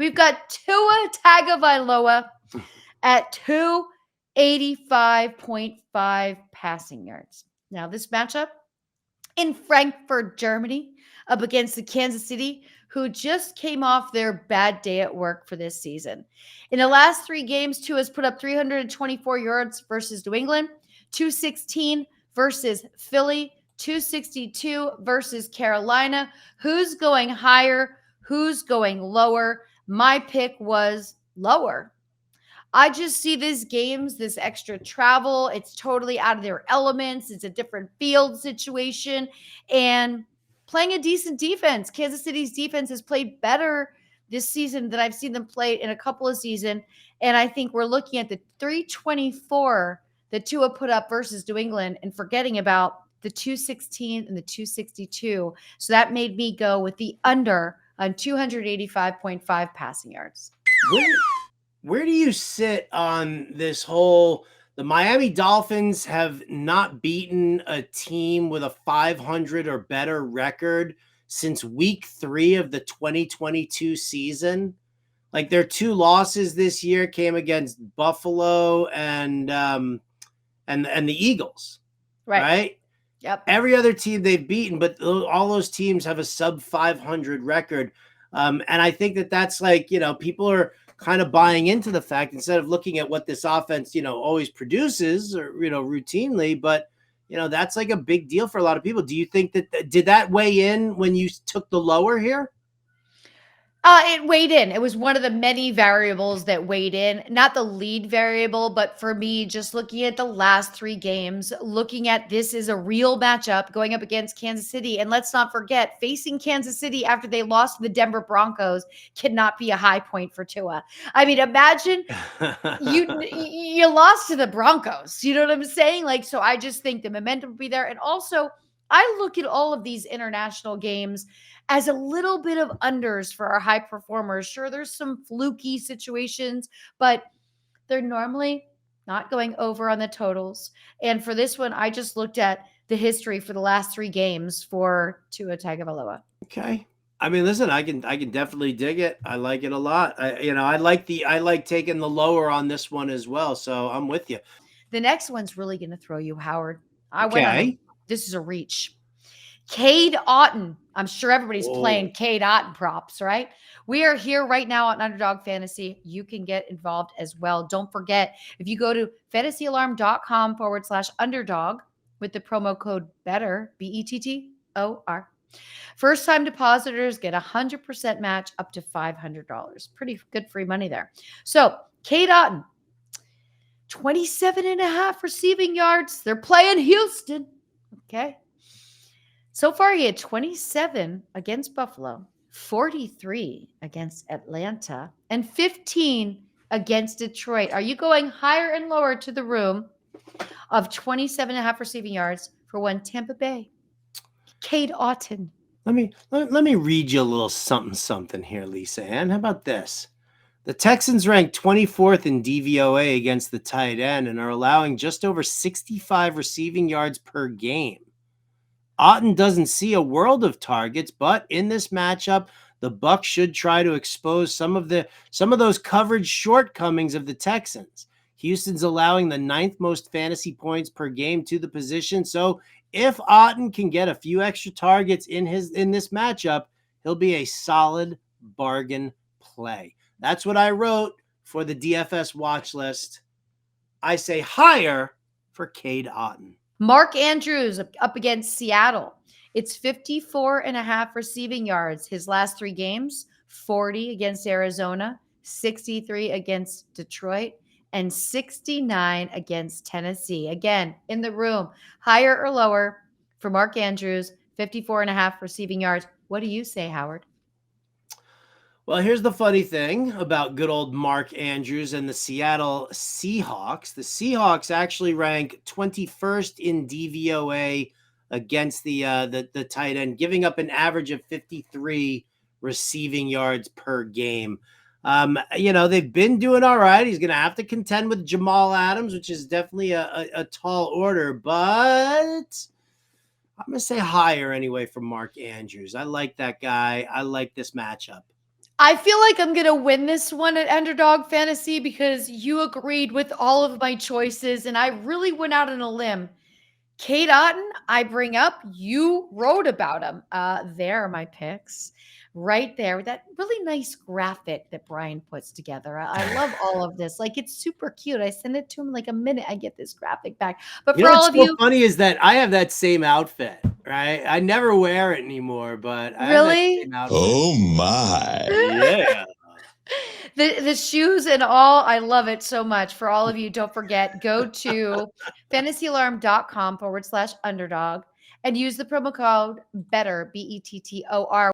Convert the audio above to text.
We've got Tua Tagovailoa at 285.5 passing yards. Now, this matchup in Frankfurt, Germany, up against the Kansas City, who just came off their bad day at work for this season. In the last 3 games, Tua has put up 324 yards versus New England, 216 versus Philly, 262 versus Carolina. Who's going higher? Who's going lower? My pick was lower. I just see these games, this extra travel. It's totally out of their elements. It's a different field situation and playing a decent defense. Kansas City's defense has played better this season than I've seen them play in a couple of seasons. And I think we're looking at the 324 that Tua put up versus New England and forgetting about the 216 and the 262. So that made me go with the under on 285.5 passing yards. Where do you sit on this whole, the Miami Dolphins have not beaten a team with a 500 or better record since week 3 of the 2022 season. Like their 2 losses this year came against Buffalo and the Eagles. Right? Yep. Every other team they've beaten, but all those teams have a sub 500 record. And I think that's like, people are kind of buying into the fact instead of looking at what this offense, always produces or, routinely, but, that's like a big deal for a lot of people. Do you think did that weigh in when you took the lower here? It weighed in. It was one of the many variables that weighed in, not the lead variable, but for me, just looking at the last 3 games, looking at this is a real matchup going up against Kansas City. And let's not forget, facing Kansas City after they lost to the Denver Broncos cannot be a high point for Tua. I mean, imagine you lost to the Broncos. You know what I'm saying? Like, so I just think the momentum will be there. And also, I look at all of these international games as a little bit of unders for our high performers. Sure, there's some fluky situations, but they're normally not going over on the totals. And for this one, I just looked at the history for the last 3 games for Tua Tagovailoa. Okay. I mean, listen, I can definitely dig it. I like it a lot. I like taking the lower on this one as well. So I'm with you. The next one's really going to throw you, Howard. This is a reach. Cade Otton. I'm sure everybody's playing Cade Otton props, right? We are here right now on Underdog Fantasy. You can get involved as well. Don't forget, if you go to fantasyalarm.com/underdog with the promo code BETTOR, BETTOR, first-time depositors get 100% match up to $500. Pretty good free money there. So, Cade Otton, 27.5 receiving yards. They're playing Houston. Okay. So far, he had 27 against Buffalo, 43 against Atlanta, and 15 against Detroit. Are you going higher and lower to the room of 27.5 receiving yards for one Tampa Bay? Cade Otton. Let me read you a little something here, Lisa Ann. How about this? The Texans rank 24th in DVOA against the tight end and are allowing just over 65 receiving yards per game. Otton doesn't see a world of targets, but in this matchup, the Bucs should try to expose some of those coverage shortcomings of the Texans. Houston's allowing the 9th most fantasy points per game to the position. So if Otton can get a few extra targets in this matchup, he'll be a solid bargain play. That's what I wrote for the DFS watch list. I say higher for Cade Otton. Mark Andrews up against Seattle. It's 54.5 receiving yards. His last 3 games, 40 against Arizona, 63 against Detroit, and 69 against Tennessee. Again, in the room, higher or lower for Mark Andrews, 54.5 receiving yards. What do you say, Howard? Well, here's the funny thing about good old Mark Andrews and the Seattle Seahawks. The Seahawks actually rank 21st in DVOA against the tight end, giving up an average of 53 receiving yards per game. They've been doing all right. He's going to have to contend with Jamal Adams, which is definitely a tall order, but I'm going to say higher anyway for Mark Andrews. I like that guy. I like this matchup. I feel like I'm going to win this one at Underdog Fantasy because you agreed with all of my choices and I really went out on a limb. Cade Otton, I bring up, you wrote about him. There are my picks right there with that really nice graphic that Brian puts together. I love all of this. Like, it's super cute. I send it to him like a minute. I get this graphic back. But You for know all what's of so you, funny is that I have that same outfit, right? I never wear it anymore, but I have that really? same outfit. Oh my. Yeah. The shoes and all, I love it so much. For all of you, don't forget, go to fantasyalarm.com/underdog and use the promo code BETTOR, BETTOR